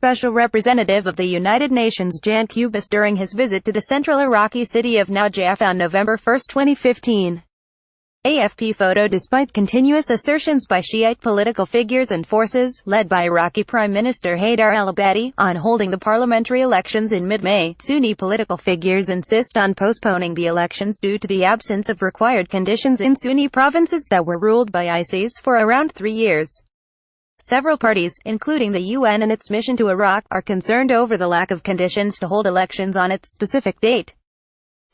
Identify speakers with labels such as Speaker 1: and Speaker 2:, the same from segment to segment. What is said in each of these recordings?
Speaker 1: Special Representative of the United Nations Jan Kubis during his visit to the central Iraqi city of Najaf on November 1, 2015. AFP photo Despite continuous assertions by Shiite political figures and forces, led by Iraqi Prime Minister Haidar alAbadi, on holding the parliamentary elections in mid-May, Sunni political figures insist on postponing the elections due to the absence of required conditions in Sunni provinces that were ruled by ISIS for around 3 years. Several parties, including the UN and its mission to Iraq, are concerned over the lack of conditions to hold elections on its specific date.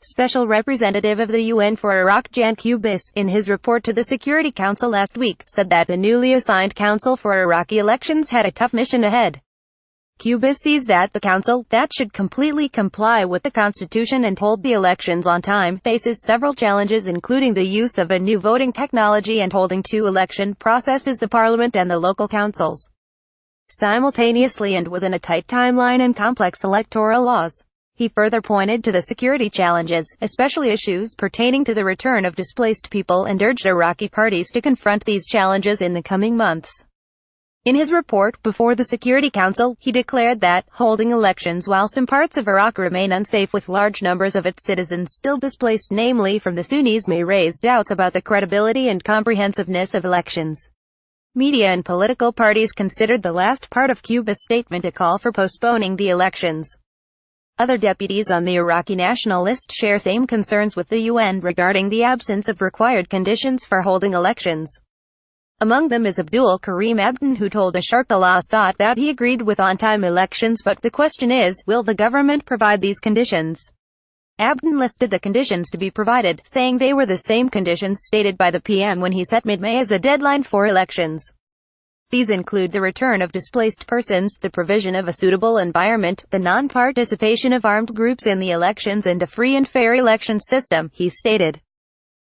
Speaker 1: Special Representative of the UN for Iraq Jan Kubis, in his report to the Security Council last week, said that the newly assigned Council for Iraqi elections had a tough mission ahead. Kubis sees that the Council, that should completely comply with the Constitution and hold the elections on time, faces several challenges including the use of a new voting technology and holding two election processes, the Parliament and the local councils, simultaneously and within a tight timeline and complex electoral laws. He further pointed to the security challenges, especially issues pertaining to the return of displaced people, and urged Iraqi parties to confront these challenges in the coming months. In his report before the Security Council, he declared that holding elections while some parts of Iraq remain unsafe with large numbers of its citizens still displaced, namely from the Sunnis, may raise doubts about the credibility and comprehensiveness of elections. Media and political parties considered the last part of Kubis' statement a call for postponing the elections. Other deputies on the Iraqi national list share same concerns with the UN regarding the absence of required conditions for holding elections. Among them is Abdul Karim Abdin, who told Sharq al-Awsat that he agreed with on-time elections, but the question is, will the government provide these conditions? Abdin listed the conditions to be provided, saying they were the same conditions stated by the PM when he set mid-May as a deadline for elections. These include the return of displaced persons, the provision of a suitable environment, the non-participation of armed groups in the elections, and a free and fair election system, he stated.